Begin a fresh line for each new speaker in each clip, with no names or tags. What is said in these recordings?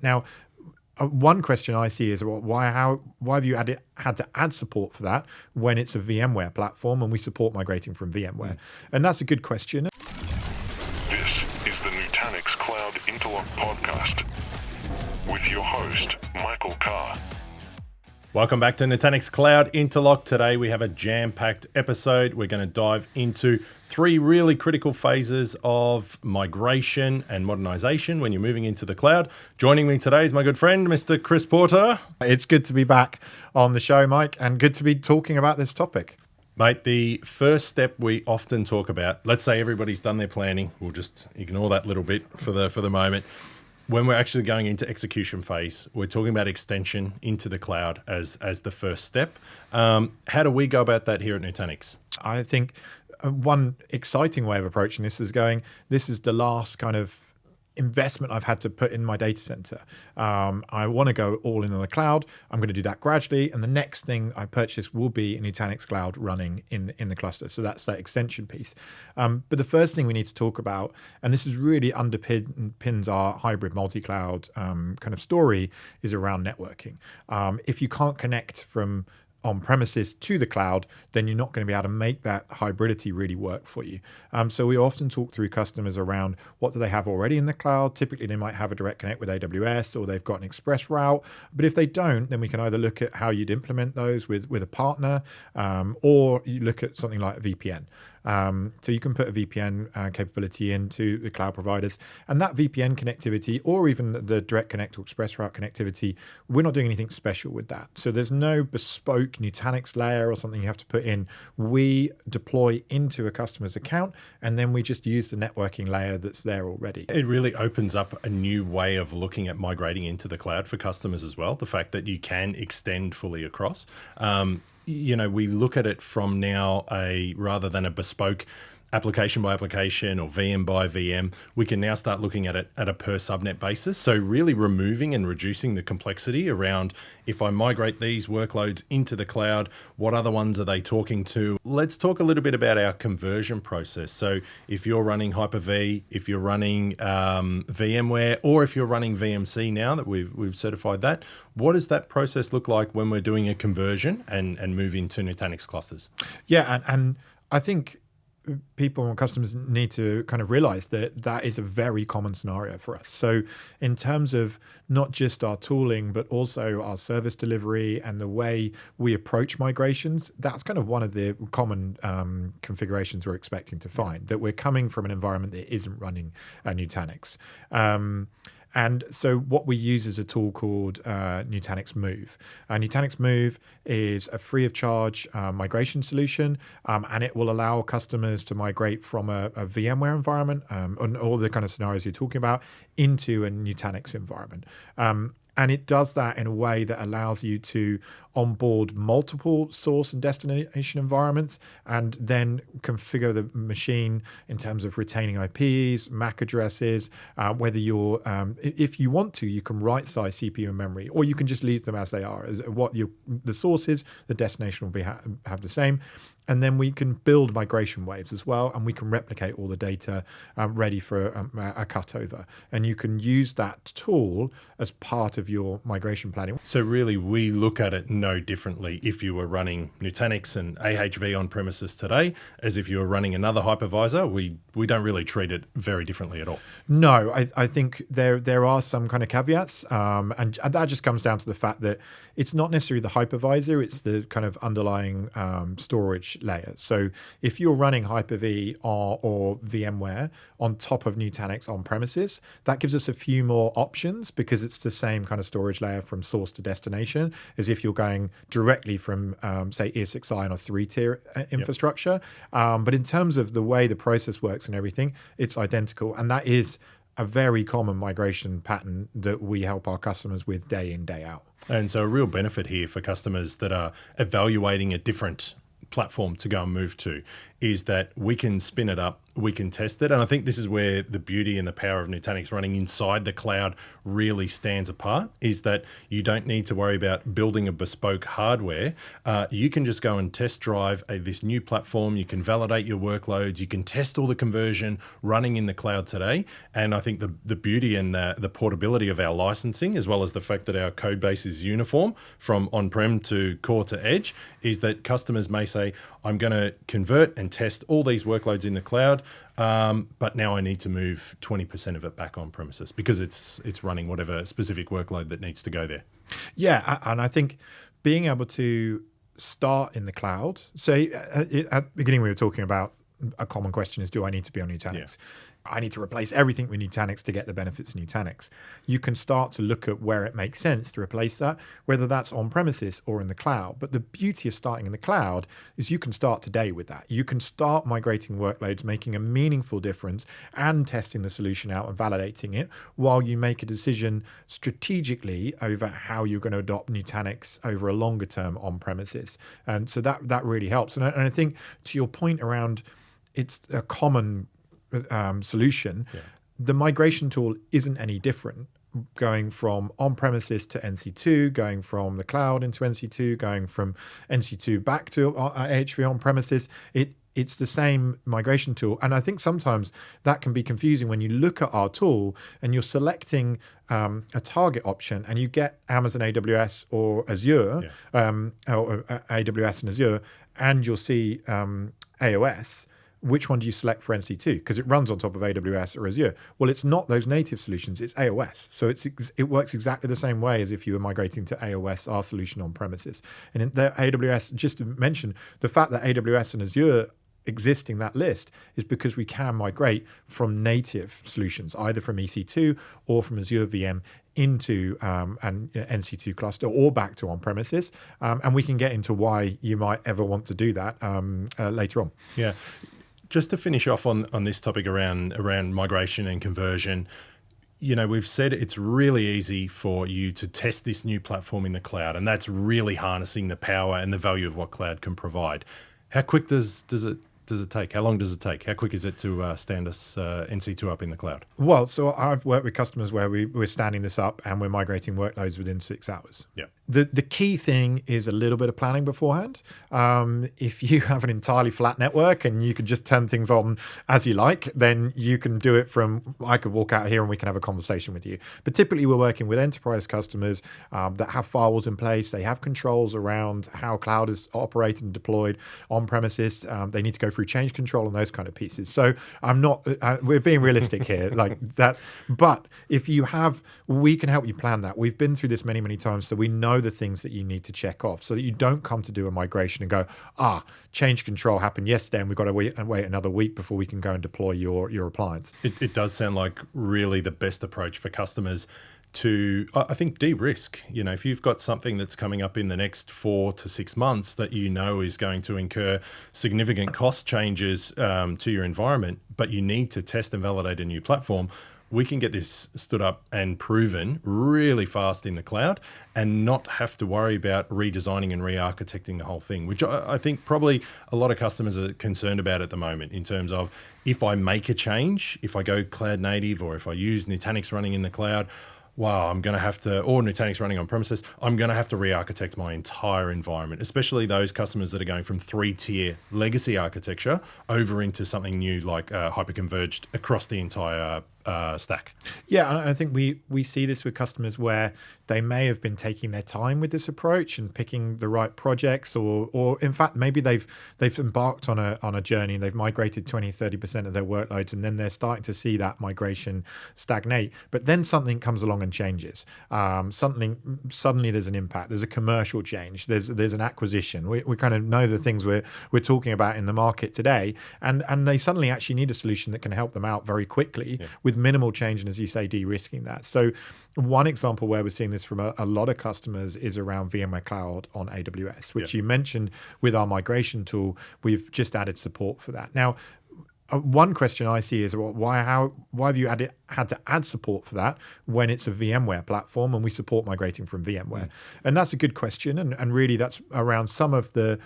Now, one question I see is, well, why have you had to add support for that when it's a VMware platform and we support migrating from VMware? And that's a good question.
This is the Nutanix Cloud Interlock podcast with your host, Michael Carr.
Welcome back to Nutanix Cloud Interlock. Today we have a jam-packed episode. We're going to dive into 3 really critical phases of migration and modernization when you're moving into the cloud. Joining me today is my good friend, Mr. Chris Porter.
It's good to be back on the show, Mike, and good to be talking about this topic.
Mate, the first step we often talk about, let's say everybody's done their planning. We'll just ignore that little bit for the moment. When we're actually going into execution phase, we're talking about extension into the cloud as the first step. How do we go about that here at Nutanix?
I think one exciting way of approaching this is this is the last kind of investment I've had to put in my data center. I want to go all in on the cloud. I'm going to do that gradually. And the next thing I purchase will be a Nutanix Cloud running in the cluster. So that's that extension piece. But the first thing we need to talk about, and this is really underpins our hybrid multi-cloud kind of story, is around networking. If you can't connect from on-premises to the cloud, then you're not going to be able to make that hybridity really work for you. So we often talk through customers around what do they have already in the cloud. Typically, they might have a direct connect with AWS or they've got an express route. But if they don't, then we can either look at how you'd implement those with a partner, or you look at something like a VPN. So you can put a VPN capability into the cloud providers, and that VPN connectivity, or even the direct connect or express route connectivity, we're not doing anything special with that. So there's no bespoke Nutanix layer or something you have to put in. We deploy into a customer's account, and then we just use the networking layer that's there already.
It really opens up a new way of looking at migrating into the cloud for customers as well. The fact that you can extend fully across. We look at it from now rather than a bespoke application by application or VM by VM, we can now start looking at it at a per subnet basis. So really removing and reducing the complexity around, if I migrate these workloads into the cloud, what other ones are they talking to? Let's talk a little bit about our conversion process. So if you're running Hyper-V, if you're running VMware, or if you're running VMC now that we've certified that, what does that process look like when we're doing a conversion and move into Nutanix clusters?
Yeah, and I think people and customers need to kind of realize that is a very common scenario for us. So in terms of not just our tooling, but also our service delivery and the way we approach migrations, that's kind of one of the common configurations we're expecting to find, that we're coming from an environment that isn't running Nutanix. And so what we use is a tool called Nutanix Move. Nutanix Move is a free of charge migration solution, and it will allow customers to migrate from a VMware environment, and all the kind of scenarios you're talking about, into a Nutanix environment. And it does that in a way that allows you to onboard multiple source and destination environments and then configure the machine in terms of retaining IPs, MAC addresses, whether you're, if you want to, you can right-size CPU and memory, or you can just leave them as they are. As the source is, the destination will have the same. And then we can build migration waves as well, and we can replicate all the data ready for a cutover. And you can use that tool as part of your migration planning.
So really, we look at it no differently if you were running Nutanix and AHV on premises today as if you were running another hypervisor. We don't really treat it very differently at all.
No, I think there are some kind of caveats, and that just comes down to the fact that it's not necessarily the hypervisor, it's the kind of underlying storage layer. So if you're running Hyper-V or VMware on top of Nutanix on premises, that gives us a few more options because it's the same kind of storage layer from source to destination as if you're going directly from, say, ESXi on a 3-tier infrastructure. But in terms of the way the process works and everything, it's identical. And that is a very common migration pattern that we help our customers with day in, day out.
And so a real benefit here for customers that are evaluating a different platform to go and move to is that we can spin it up we can test it. And I think this is where the beauty and the power of Nutanix running inside the cloud really stands apart, is that you don't need to worry about building a bespoke hardware. You can just go and test drive this new platform. You can validate your workloads. You can test all the conversion running in the cloud today. And I think the beauty and the portability of our licensing, as well as the fact that our code base is uniform from on-prem to core to edge, is that customers may say, I'm going to convert and test all these workloads in the cloud, but now I need to move 20% of it back on premises because it's running whatever specific workload that needs to go there.
Yeah, and I think being able to start in the cloud. So at the beginning we were talking about a common question is, do I need to be on Nutanix? Yeah. I need to replace everything with Nutanix to get the benefits of Nutanix. You can start to look at where it makes sense to replace that, whether that's on premises or in the cloud. But the beauty of starting in the cloud is you can start today with that. You can start migrating workloads, making a meaningful difference and testing the solution out and validating it while you make a decision strategically over how you're going to adopt Nutanix over a longer term on premises. And so that really helps. And I think to your point around it's a common solution, the migration tool isn't any different. Going from on-premises to NC2, going from the cloud into NC2, going from NC2 back to AHV on-premises, it's the same migration tool. And I think sometimes that can be confusing when you look at our tool and you're selecting a target option and you get Amazon AWS or Azure, or AWS and Azure, and you'll see AOS. Which one do you select for NC2? Because it runs on top of AWS or Azure. Well, it's not those native solutions, it's AOS. So it works exactly the same way as if you were migrating to AOS, our solution on premises. And in the AWS, just to mention, the fact that AWS and Azure exist in that list is because we can migrate from native solutions, either from EC2 or from Azure VM into an NC2 cluster or back to on-premises. And we can get into why you might ever want to do that later on.
Yeah. Just to finish off on this topic around migration and conversion, we've said it's really easy for you to test this new platform in the cloud, and that's really harnessing the power and the value of what cloud can provide. How quick does it take? How long does it take? How quick is it to stand us NC2 up in the cloud?
Well, so I've worked with customers where we're standing this up and we're migrating workloads within 6 hours.
Yeah.
The key thing is a little bit of planning beforehand. If you have an entirely flat network and you could just turn things on as you like, then you can do it I could walk out here and we can have a conversation with you. But typically we're working with enterprise customers that have firewalls in place. They have controls around how cloud is operated and deployed on premises. They need to go through change control and those kind of pieces. So we're being realistic here like that. But we can help you plan that. We've been through this many, many times. So we know the things that you need to check off so that you don't come to do a migration and go, change control happened yesterday and we've got to wait another week before we can go and deploy your appliance.
It does sound like really the best approach for customers to, I think, de-risk. If you've got something that's coming up in the next 4 to 6 months that is going to incur significant cost changes to your environment, but you need to test and validate a new platform, we can get this stood up and proven really fast in the cloud and not have to worry about redesigning and re-architecting the whole thing, which I think probably a lot of customers are concerned about at the moment in terms of if I make a change, if I go cloud native or if I use Nutanix running in the cloud, I'm going to have to, or Nutanix running on premises, I'm going to have to re-architect my entire environment, especially those customers that are going from 3-tier legacy architecture over into something new like hyperconverged across the entire stack.
Yeah, and I think we see this with customers where they may have been taking their time with this approach and picking the right projects, or in fact maybe they've embarked on a journey and they've migrated 20-30% of their workloads, and then they're starting to see that migration stagnate. But then something comes along and changes. Suddenly there's an impact. There's a commercial change. There's an acquisition. We kind of know the things we're talking about in the market today, and they suddenly actually need a solution that can help them out very quickly with minimal change, and as you say, de-risking that. So one example where we're seeing this from a lot of customers is around VMware Cloud on AWS, which you mentioned with our migration tool. We've just added support for that. Now, one question I see is, why have you had to add support for that when it's a VMware platform and we support migrating from VMware? And that's a good question. And really that's around some of the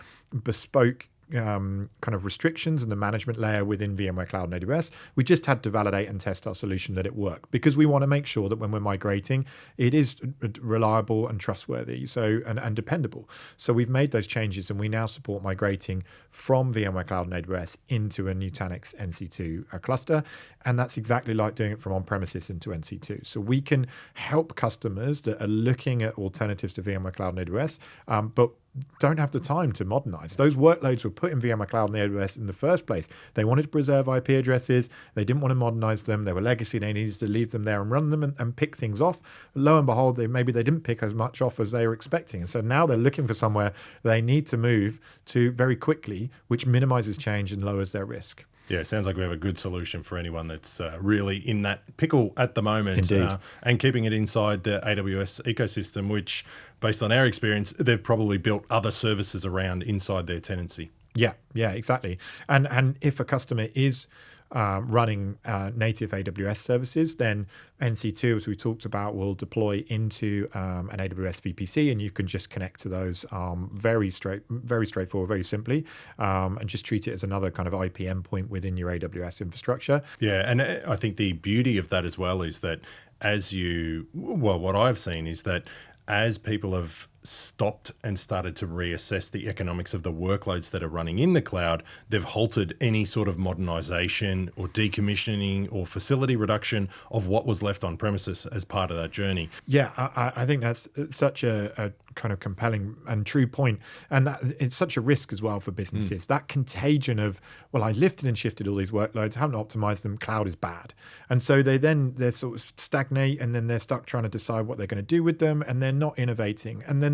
bespoke kind of restrictions and the management layer within VMware Cloud and AWS. We just had to validate and test our solution that it worked, because we want to make sure that when we're migrating, it is reliable and trustworthy, and dependable. So we've made those changes, and we now support migrating from VMware Cloud and AWS into a Nutanix NC2 cluster. And that's exactly like doing it from on-premises into NC2. So we can help customers that are looking at alternatives to VMware Cloud and AWS, but don't have the time to modernize. Those workloads were put in VMware Cloud and AWS in the first place. They wanted to preserve IP addresses. They didn't want to modernize them. They were legacy. They needed to leave them there and run them and pick things off. Lo and behold, maybe they didn't pick as much off as they were expecting. And so now they're looking for somewhere they need to move to very quickly, which minimizes change and lowers their risk.
Yeah, it sounds like we have a good solution for anyone that's really in that pickle at the moment, and keeping it inside the AWS ecosystem, which, based on our experience, they've probably built other services around inside their tenancy.
Yeah, exactly. And if a customer is running native AWS services, then NC2, as we talked about, will deploy into an AWS VPC, and you can just connect to those very straightforward, very simply, and just treat it as another kind of IP endpoint within your AWS infrastructure.
Yeah, and I think the beauty of that as well is that what I've seen is that as people have stopped and started to reassess the economics of the workloads that are running in the cloud, they've halted any sort of modernization or decommissioning or facility reduction of what was left on premises as part of that journey.
Yeah, I think that's such a kind of compelling and true point. And that it's such a risk as well for businesses. That contagion of, well, I lifted and shifted all these workloads, haven't optimized them, cloud is bad. And so they're sort of stagnate, and then they're stuck trying to decide what they're going to do with them, and they're not innovating. And then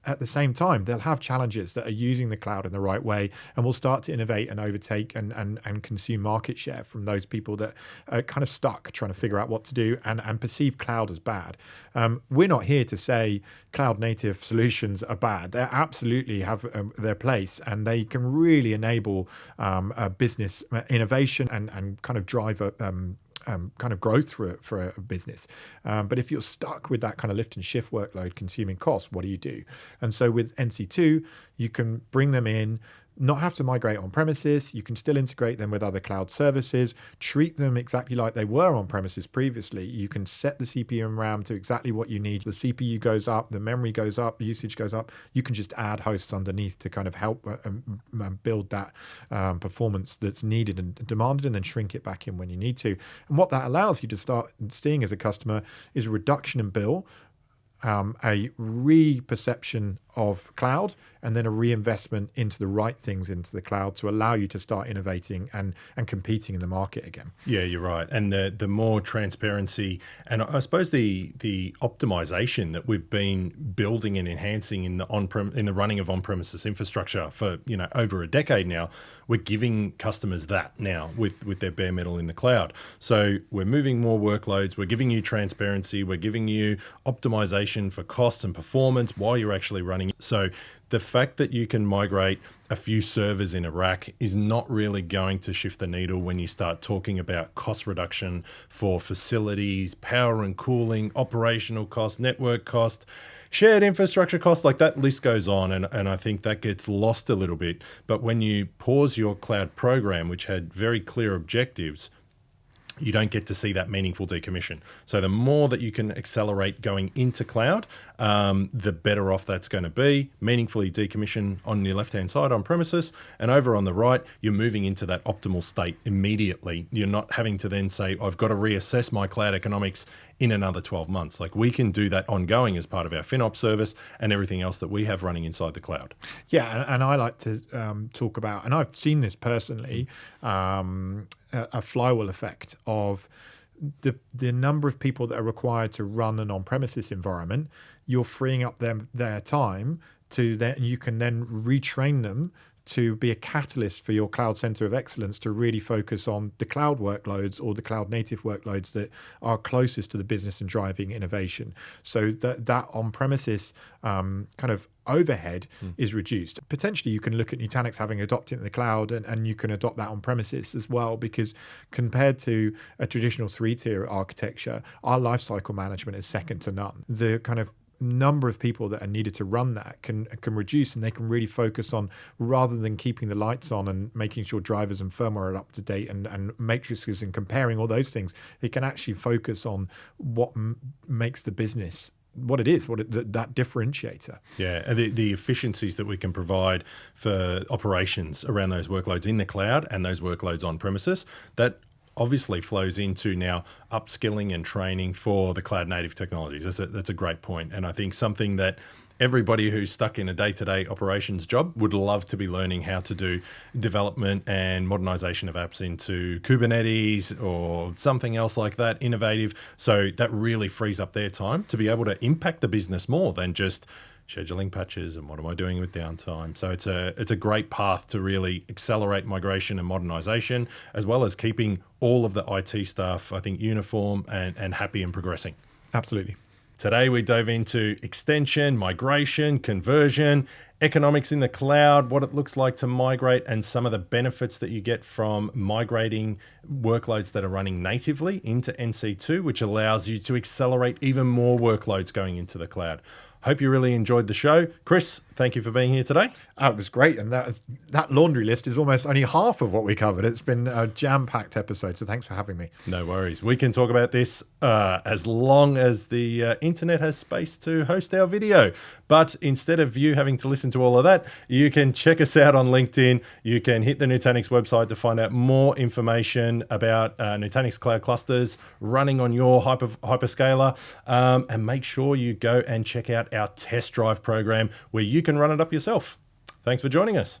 at the same time, they'll have challenges that are using the cloud in the right way, and will start to innovate and overtake and consume market share from those people that are kind of stuck trying to figure out what to do and perceive cloud as bad. We're not here to say cloud native solutions are bad. They absolutely have their place, and they can really enable business innovation and kind of drive kind of growth for a business. But if you're stuck with that kind of lift and shift workload consuming costs, what do you do? And so with NC2, you can bring them in, not have to migrate on premises. You can still integrate them with other cloud services, treat them exactly like they were on premises previously. You can set the CPU and RAM to exactly what you need. The CPU goes up, the memory goes up, the usage goes up. You can just add hosts underneath to kind of help build that performance that's needed and demanded, and then shrink it back in when you need to. And what that allows you to start seeing as a customer is a reduction in bill, a re-perception of cloud, and then a reinvestment into the right things into the cloud to allow you to start innovating and competing in the market again.
Yeah, you're right. And the more transparency, and I suppose the optimization that we've been building and enhancing in the running of on-premises infrastructure for over a decade now, we're giving customers that now with their bare metal in the cloud. So we're moving more workloads, we're giving you transparency, we're giving you optimization for cost and performance while you're actually running. So the fact that you can migrate a few servers in a rack is not really going to shift the needle when you start talking about cost reduction for facilities, power and cooling, operational cost, network cost, shared infrastructure cost, like that list goes on. And I think that gets lost a little bit. But when you pause your cloud program, which had very clear objectives, you don't get to see that meaningful decommission. So the more that you can accelerate going into cloud, the better off that's going to be. Meaningfully decommission on your left-hand side on premises, and over on the right, you're moving into that optimal state immediately. You're not having to then say, I've got to reassess my cloud economics in another 12 months. Like, we can do that ongoing as part of our FinOps service and everything else that we have running inside the cloud.
Yeah, and I like to talk about, and I've seen this personally, a flywheel effect of the number of people that are required to run an on-premises environment. You're freeing up their time to then, you can then retrain them to be a catalyst for your cloud center of excellence to really focus on the cloud workloads or the cloud native workloads that are closest to the business and driving innovation. So that on-premises kind of overhead is reduced. Potentially, you can look at Nutanix having adopted it in the cloud, and you can adopt that on premises as well, because compared to a traditional 3-tier architecture, our lifecycle management is second to none. The kind of number of people that are needed to run that can reduce, and they can really focus on, rather than keeping the lights on and making sure drivers and firmware are up to date and matrices and comparing all those things, they can actually focus on what makes the business what it is, that differentiator.
Yeah, and the efficiencies that we can provide for operations around those workloads in the cloud and those workloads on premises, that obviously flows into now upskilling and training for the cloud native technologies. That's a great point. And I think something that everybody who's stuck in a day-to-day operations job would love to be learning how to do development and modernization of apps into Kubernetes or something else like that, innovative. So that really frees up their time to be able to impact the business more than just scheduling patches and what am I doing with downtime. So it's a great path to really accelerate migration and modernization, as well as keeping all of the IT staff, I think, uniform and happy and progressing.
Absolutely.
Today, we dove into extension, migration, conversion, economics in the cloud, what it looks like to migrate, and some of the benefits that you get from migrating workloads that are running natively into NC2, which allows you to accelerate even more workloads going into the cloud. Hope you really enjoyed the show. Chris, thank you for being here today.
It was great. And that laundry list is almost only half of what we covered. It's been a jam-packed episode, so thanks for having me.
No worries. We can talk about this as long as the internet has space to host our video. But instead of you having to listen to all of that, you can check us out on LinkedIn. You can hit the Nutanix website to find out more information about Nutanix Cloud Clusters running on your hyperscaler. And make sure you go and check out our test drive program where you can run it up yourself. Thanks for joining us.